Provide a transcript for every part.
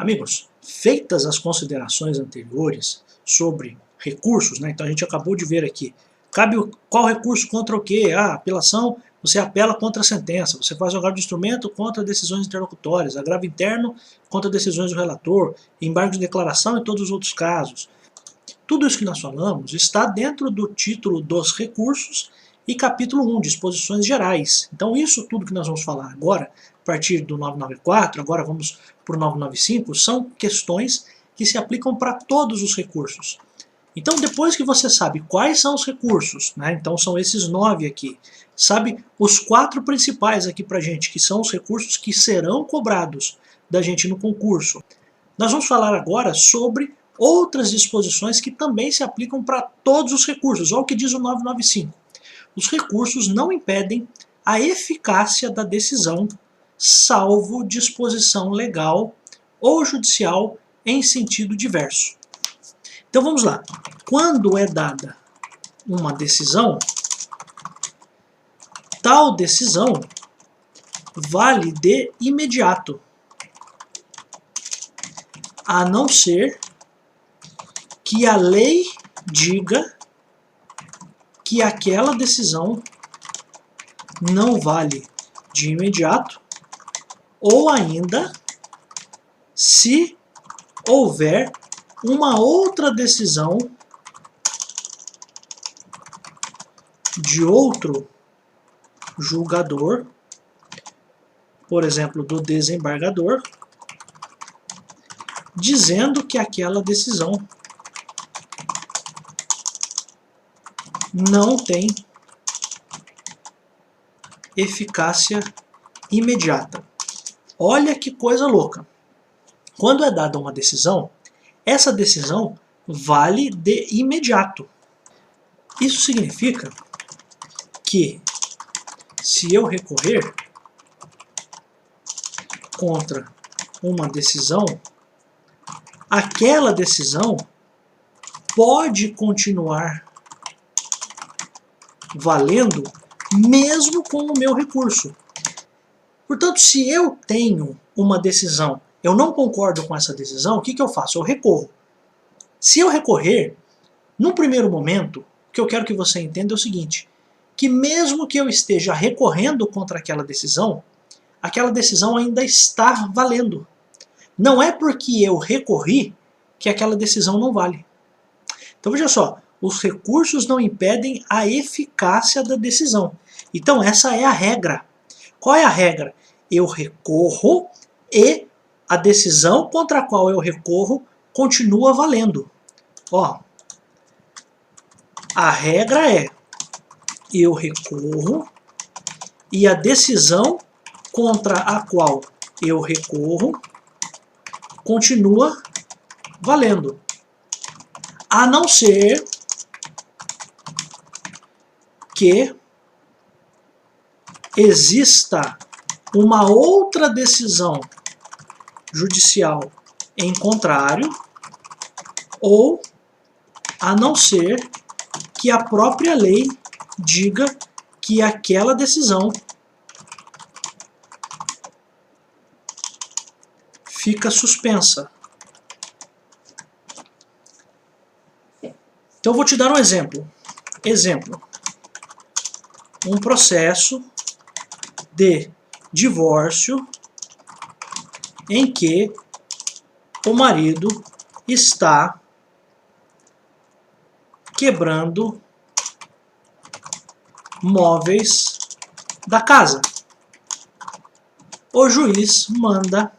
Amigos, feitas as considerações anteriores sobre recursos, né? Então a gente acabou de ver aqui, cabe qual recurso contra o quê? Apelação, você apela contra a sentença, você faz o agravo de instrumento contra decisões interlocutórias, agravo interno contra decisões do relator, embargo de declaração e todos os outros casos. Tudo isso que nós falamos está dentro do título dos recursos e capítulo 1, disposições gerais. Então isso tudo que nós vamos falar agora, a partir do 994, agora vamos para o 995, são questões que se aplicam para todos os recursos. Então depois que você sabe quais são os recursos, né, então são esses 9 aqui, sabe os 4 principais aqui para a gente, que são os recursos que serão cobrados da gente no concurso. Nós vamos falar agora sobre outras disposições que também se aplicam para todos os recursos. Olha o que diz o 995. Os recursos não impedem a eficácia da decisão, salvo disposição legal ou judicial em sentido diverso. Então vamos lá. Quando é dada uma decisão, tal decisão vale de imediato, a não ser que a lei diga que aquela decisão não vale de imediato, ou ainda se houver uma outra decisão de outro julgador, por exemplo, do desembargador, dizendo que aquela decisão não tem eficácia imediata. Olha que coisa louca. Quando é dada uma decisão, essa decisão vale de imediato. Isso significa que se eu recorrer contra uma decisão, aquela decisão pode continuar valendo mesmo com o meu recurso. Portanto, se eu tenho uma decisão, eu não concordo com essa decisão, o que eu faço? Eu recorro. Se eu recorrer, no primeiro momento, o que eu quero que você entenda é o seguinte, que mesmo que eu esteja recorrendo contra aquela decisão ainda está valendo. Não é porque eu recorri que aquela decisão não vale. Então veja só, os recursos não impedem a eficácia da decisão. Então essa é a regra. Qual é a regra? Eu recorro e a decisão contra a qual eu recorro continua valendo. Ó, a regra é, eu recorro e a decisão contra a qual eu recorro continua valendo. A não ser que exista uma outra decisão judicial em contrário, ou a não ser que a própria lei diga que aquela decisão fica suspensa. Então eu vou te dar um exemplo. Exemplo. Um processo de divórcio em que o marido está quebrando móveis da casa. O juiz manda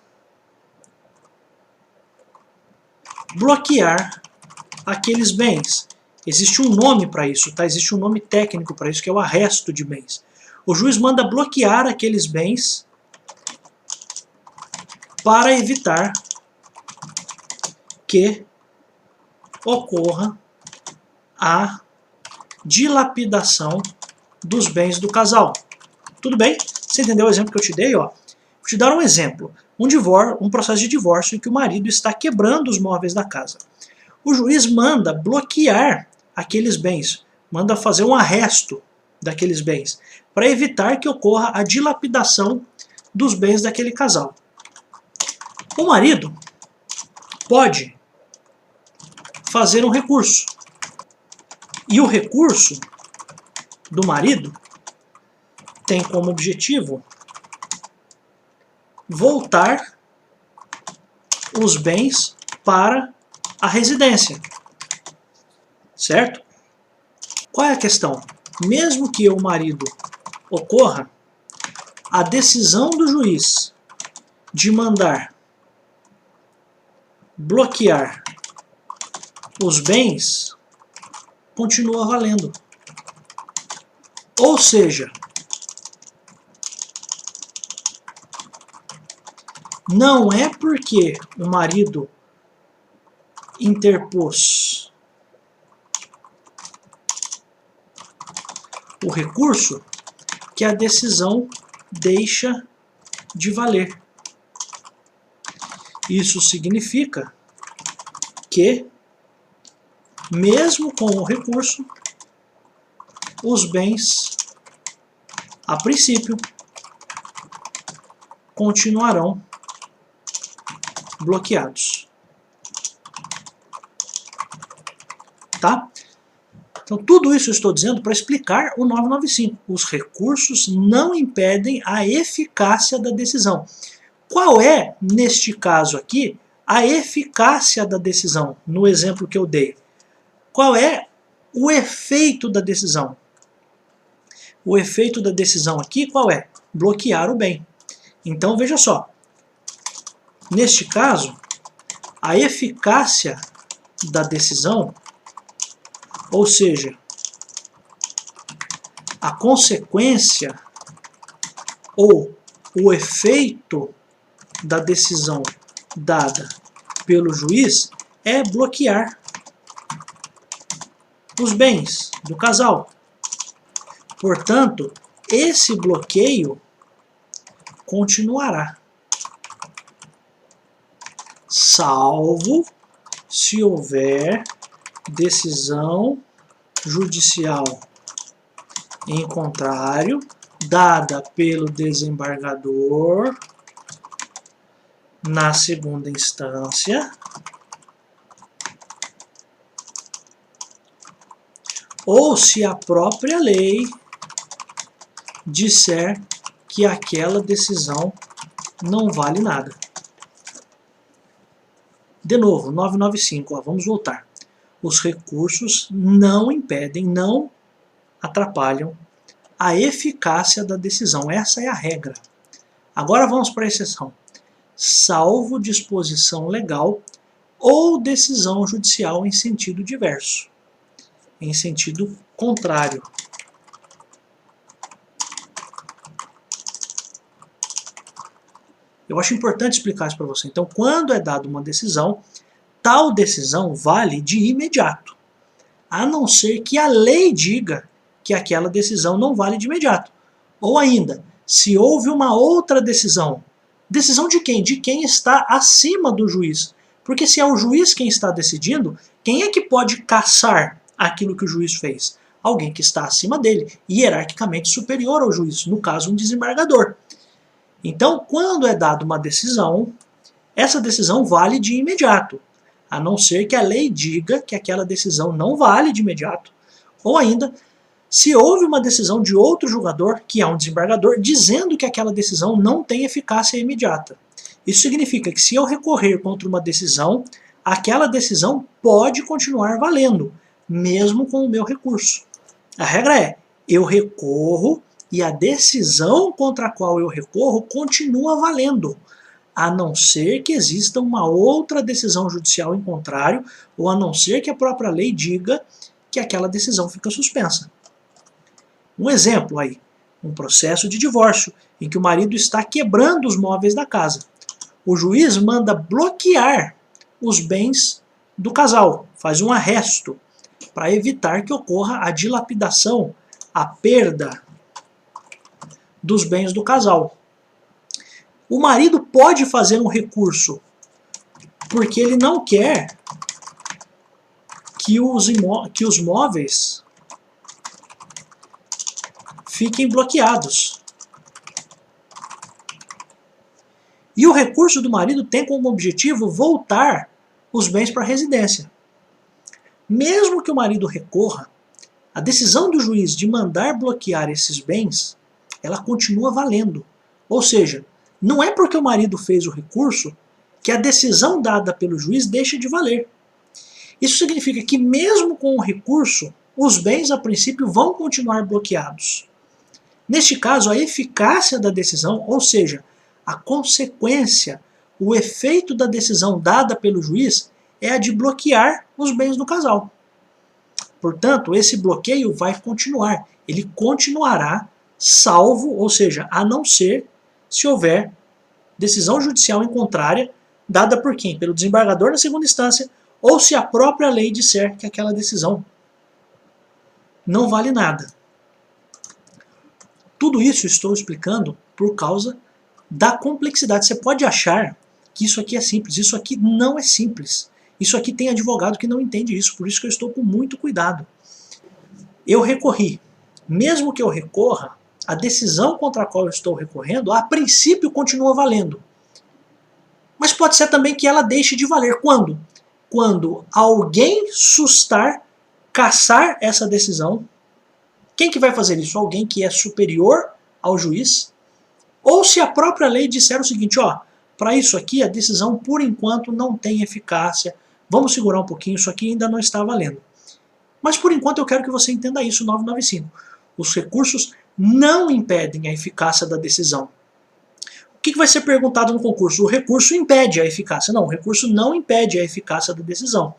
bloquear aqueles bens. Existe um nome para isso, tá? Existe um nome técnico para isso, que é o arresto de bens. O juiz manda bloquear aqueles bens para evitar que ocorra a dilapidação dos bens do casal. Tudo bem? Você entendeu o exemplo que eu te dei? Ó? Vou te dar um exemplo. Um processo de divórcio em que o marido está quebrando os móveis da casa. O juiz manda bloquear aqueles bens, manda fazer um arresto daqueles bens, para evitar que ocorra a dilapidação dos bens daquele casal. O marido pode fazer um recurso. E o recurso do marido tem como objetivo voltar os bens para a residência. Certo? Qual é a questão? Mesmo que o marido ocorra, a decisão do juiz de mandar bloquear os bens continua valendo. Ou seja, não é porque o marido interpôs o recurso que a decisão deixa de valer. Isso significa que, mesmo com o recurso, os bens, a princípio, continuarão bloqueados. Tá? Então, tudo isso eu estou dizendo para explicar o 995. Os recursos não impedem a eficácia da decisão. Qual é, neste caso aqui, a eficácia da decisão, no exemplo que eu dei? Qual é o efeito da decisão? O efeito da decisão aqui, qual é? Bloquear o bem. Então, veja só. Neste caso, a eficácia da decisão, ou seja, a consequência ou o efeito da decisão dada pelo juiz é bloquear os bens do casal. Portanto, esse bloqueio continuará, salvo se houver decisão judicial em contrário, dada pelo desembargador na segunda instância, ou se a própria lei disser que aquela decisão não vale nada. De novo, 995, ó, vamos voltar. Os recursos não impedem, não atrapalham a eficácia da decisão. Essa é a regra. Agora vamos para a exceção. Salvo disposição legal ou decisão judicial em sentido diverso, em sentido contrário. Eu acho importante explicar isso para você. Então, quando é dada uma decisão, tal decisão vale de imediato, a não ser que a lei diga que aquela decisão não vale de imediato. Ou ainda, se houve uma outra decisão, decisão de quem? De quem está acima do juiz. Porque se é o juiz quem está decidindo, quem é que pode cassar aquilo que o juiz fez? Alguém que está acima dele, hierarquicamente superior ao juiz, no caso um desembargador. Então, quando é dada uma decisão, essa decisão vale de imediato, a não ser que a lei diga que aquela decisão não vale de imediato, ou ainda, se houve uma decisão de outro julgador, que é um desembargador, dizendo que aquela decisão não tem eficácia imediata. Isso significa que se eu recorrer contra uma decisão, aquela decisão pode continuar valendo, mesmo com o meu recurso. A regra é, eu recorro e a decisão contra a qual eu recorro continua valendo, a não ser que exista uma outra decisão judicial em contrário, ou a não ser que a própria lei diga que aquela decisão fica suspensa. Um exemplo aí, um processo de divórcio, em que o marido está quebrando os móveis da casa. O juiz manda bloquear os bens do casal, faz um arresto, para evitar que ocorra a dilapidação, a perda dos bens do casal. O marido pode fazer um recurso, porque ele não quer que os móveis fiquem bloqueados. E o recurso do marido tem como objetivo voltar os bens para a residência. Mesmo que o marido recorra, a decisão do juiz de mandar bloquear esses bens, ela continua valendo. Ou seja, não é porque o marido fez o recurso que a decisão dada pelo juiz deixa de valer. Isso significa que mesmo com o recurso, os bens a princípio vão continuar bloqueados. Neste caso, a eficácia da decisão, ou seja, a consequência, o efeito da decisão dada pelo juiz é a de bloquear os bens do casal. Portanto, esse bloqueio vai continuar. Ele continuará salvo, ou seja, a não ser se houver decisão judicial em contrária, dada por quem? Pelo desembargador na segunda instância, ou se a própria lei disser que aquela decisão não vale nada. Tudo isso estou explicando por causa da complexidade. Você pode achar que isso aqui é simples, isso aqui não é simples. Isso aqui tem advogado que não entende isso, por isso que eu estou com muito cuidado. Eu recorri. Mesmo que eu recorra, a decisão contra a qual eu estou recorrendo, a princípio continua valendo. Mas pode ser também que ela deixe de valer. Quando? Quando alguém sustar, cassar essa decisão. Quem que vai fazer isso? Alguém que é superior ao juiz? Ou se a própria lei disser o seguinte, ó, para isso aqui a decisão por enquanto não tem eficácia, vamos segurar um pouquinho, isso aqui ainda não está valendo. Mas por enquanto eu quero que você entenda isso, 995. Os recursos não impedem a eficácia da decisão. O que vai ser perguntado no concurso? O recurso impede a eficácia. Não, o recurso não impede a eficácia da decisão,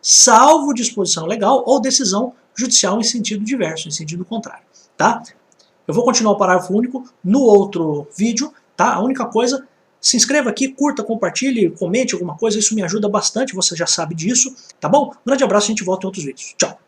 salvo disposição legal ou decisão judicial em sentido diverso, em sentido contrário. Tá? Eu vou continuar o parágrafo único no outro vídeo. Tá? A única coisa, se inscreva aqui, curta, compartilhe, comente alguma coisa, isso me ajuda bastante, você já sabe disso. Tá bom? Um grande abraço, a gente volta em outros vídeos. Tchau!